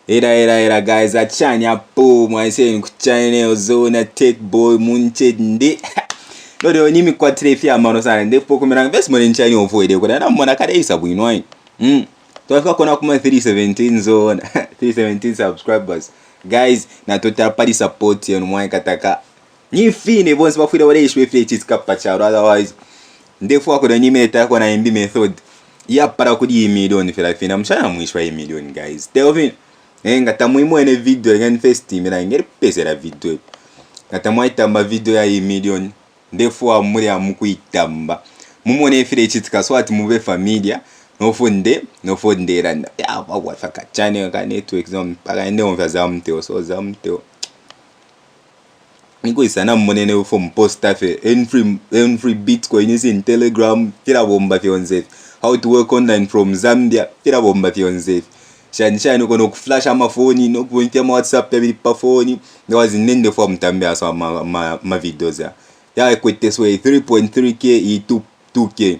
Era guys, achanya po mwaise kuchane ozona tech boy munche ndi. Lode nyimi kwa trefi amano sana ndipo kumera best mo nchani ovoide ko na mona kada isa bwinwai. Twafika kona kuma 317 zone 317 subscribers. Guys, na total party support yenu mwa kataka. Ni fine bonse bafuida wale ishwe fle chiskapa cha otherwise. Ndipo akoda nyimi etako na MB method. Ya para kudi Emillion fela fina mshana mwishwa Emillion guys. Telvin ngata muhimu ene video ngani first team na ngeri pese la video. Ngata mwaitamba video ya Emillion. Ndefu amuri amukuitamba. Mumone file chitika swati mube familia. Nofonde randa. Ya wafaka channel ka network zone paka ende onvya zamteo so zamteo. Niko isana mmonene ufo mposta fe free bitcoin is in Telegram kila bomba fionze. How to work online from Zambia kila bomba fionze. Shani uko no kuflash amafoni no kuingia WhatsApp ya pa phone ngawazi nende for mtambia so ma videos ya kwete so 3.3k 2k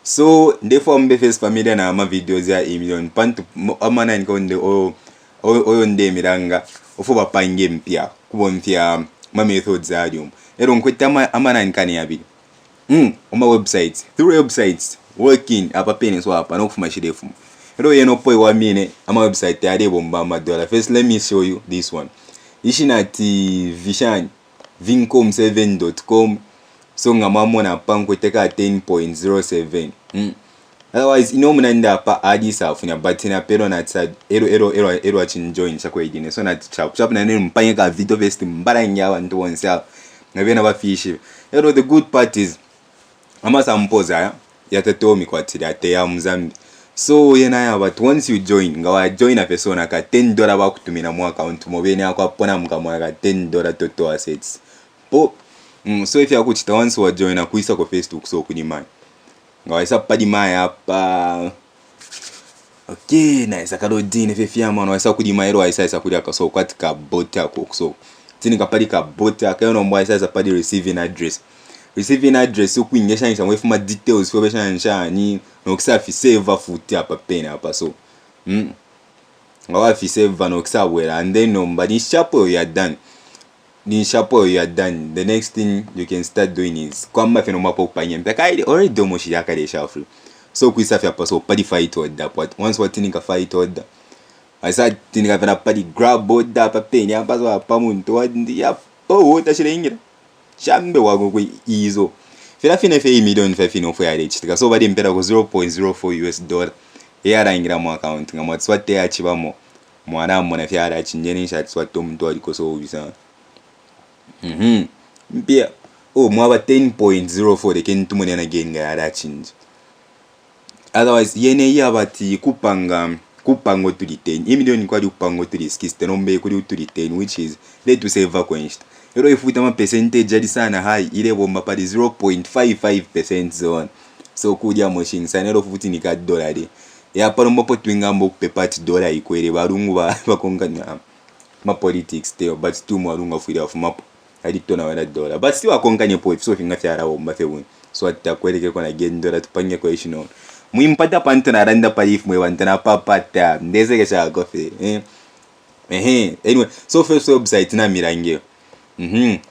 so ndefo mbe face familia na ma videos ya Emillion pantu amana nkonde oyo nde miranga ofo bapange mpya kubonfya ma methods alium ero nkweta amana nkani yabi oma websites through websites working apa pene so apa no kufuma shirefu. Hello, you know, poi mine ama website ya de bomba $. First, let me show you this one. Ishinati vishan vincom7.com. So ngamamo na panko teka 10.07. Otherwise, mnanda pa adi safunya but na pero na tsad ero achin join chako idine. So na chap na nene mpanye ka video vest mbara nyawa nto onsa. Na bena ba fish. The good part is ama sampoza ya tatomi kwa tida te ya Zambia. So yenaya but once you join ngawa join a persona ka $10 bakutumira mu account mobene akwa pona mukamwa ka $10 total assets po so if you akuchita once wa join akuisa ko Facebook so kunimai ngawa isa padi mai apa okay na isa kado dine fe fiama no isa kudimai ro isa kudia ka so kwatika bot ako so tini ka padi ka bot aka no mwa isa padi receiving address so kuingesha nisa mwefuma details fo besha nshani nokisa fi save futi apa pena apa so ngawa fi save nokisa wera and then nobody shapo you are done the next thing you can start doing is kwamba fe no mapo panye mpaka already domo shi yakale shuffle so kuisa fi apa so padi fight order but once what thing ka fight order I said thing ka vena padi grab order apa pena apa so apa muntu wandi ya po tashirengira chambe wago kwe izo fina fe Emillion fe fino fo ya rechitika so badi mpera ko $0.04 yara ingira mu account ngamo tswate ya chibamo mwana mona fe ara chinjeni sha tswato muntu aliko so ubisa mpia mwaba 10.04 de ken tumone na genga ara chinji otherwise yene yabati kupango to the 10 Emillion kwa kupango to the 60 nombe kuri to the 10 which is let to save quenched. Ero ifuta ma percentage jadi sana high ile bomba padi 0.55% zone so kuja machine sana ero futi ni ka dollar de ya pano mpo twingambo pepati dollar ikwere barungu bakonganya ma politics teo but still mwarunga fuida of map adito na wala dollar but still akonganya po so finga fyara bomba fewe so atakweleke kona gen dollar tupange question muimpata panto na randa parif mwe wantana papata ndeze kesha gofe anyway so first website na mirange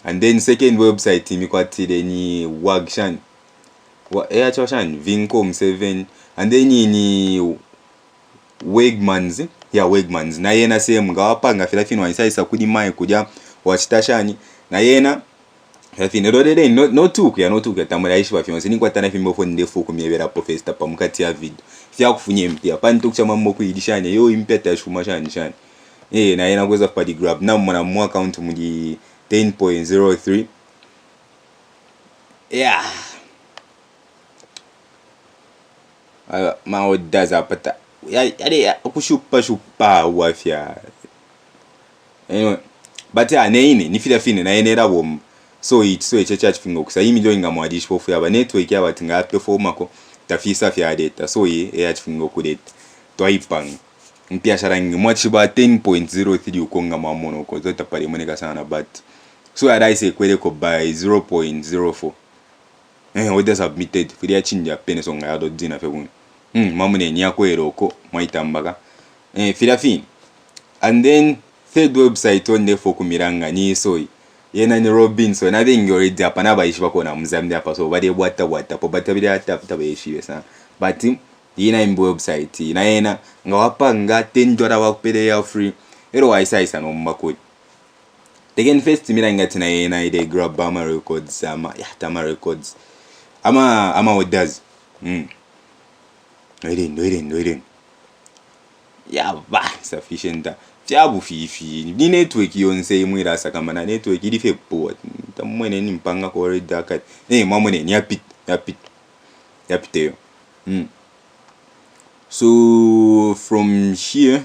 and then second website imikwatile ni wagshan choshan vincom7 and then ni wegmans na yena same ngawapanga filafino wanisa kudimai kuja wachitashani na yena filafino dode no tuku tamura ishi bafino ni kwatana fimbo fo ndefu kumyebera profesta pamukati ya video fya kufunye mpya pantu kuchama mmoku idishane yo impeta shuma shani na yena kweza padi grab na mwana mu account mudi 10.03 maodaza pata ya kushupa wafya anyway but neine ni fine na yenera bom so church fingo kusa Emillion ngamwadishi pofu ya network ya batinga perform ako tafisa fya data so ya fingo kudeta twaipang mpia sharangi mwachiba 10.03 ukonga mamono ko zota pale moneka sana but so I say kwele ko by 0.04 order submitted fili ya chinja pene songa ya do dina fe kun mamune ni akwero ko mwaitambaka filafini And then third website on there for kumiranga ni so yena ni Robinson I think already hapana baishi bakona muzambia hapa so bade bwata po batabili hata baishi sana but yena imbo website na yena ngawapanga $10 wakupele ya free ero waisa no makodi again first miranga tina yena ide grab Bama Records Tama Records ama what does no it ba sufficient Fiabu fifi ni network yonse imwira kama na network ili fepo tamwene ni mpanga ko already daka mamone ni yapiteyo so from here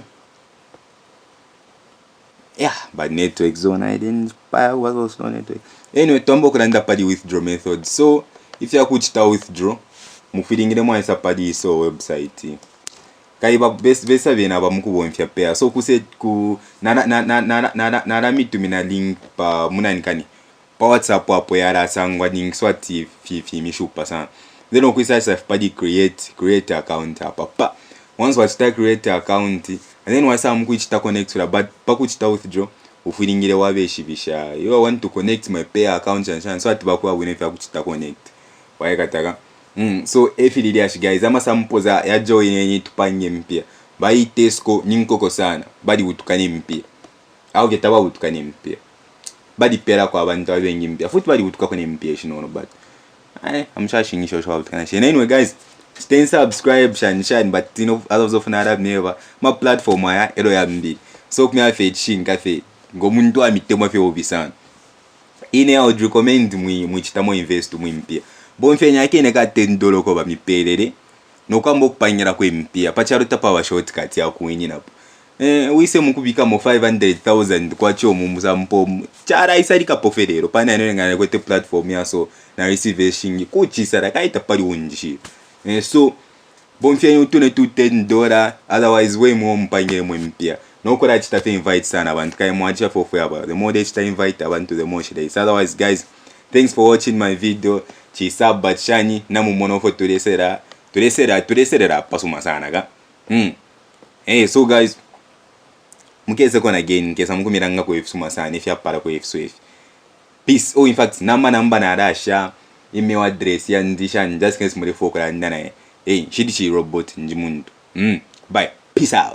but network zone I didn't buy what was no network anyway tombo kuranda padi withdraw method so if you kuchita withdraw mufilingire mwa padi so website kaiba besa bena bamukubonfya pair so kuse ku na mitumina link pa munanikani pa WhatsApp apo yara sangwa link swati fifi mishupa sana then okwisa padi create account apa once what start create account and then wasa mukuchita connect to but pakuchita withdraw ufilingire wabeshibisha you want to connect my pair account and so atibakwa winefya kuchita connect waekataka so efilidash guys ama sampoza ya join yenye tupange mpya bai Tesco ninkoko sana badi utukane mpya au getaba utukane mpya badi pera kwa abantu abengi mpya futhi badi utuka ne mpya shinono but amshashingisho shwa utukana shine anyway guys stay subscribe shine but as of now never my platform ya ero ya mbi so kumya fe chin cafe ngomuntu amitemo fe obisana ine I would recommend muchitamo invest mu mpya bonfenya yake neka $10 ko bamipelele no kwamba okupanyira kwe mpya pacharo tapa wa shortcut ya kuinyi napo wise mukubika mo 500,000 kwacho mumuzampo chara isarika poferero pana nengana kwete platform ya so na receive shingi kuchisara kaita pali unji so bonfenya utune $10 otherwise we mu mpanyire mu mpya no kora chita invite sana abantu kai mwacha for forever the more they chita invite abantu the more they otherwise guys thanks for watching my video chisaba chani na mumonofo turesera pasuma sana ga so guys mukeze kona again kesa mukumiranga ko efsuma sana if ya para ko efswef peace in fact namba na rasha email address ya ndisha just case mure fokora ndana shidi chi robot njimuntu bye peace out.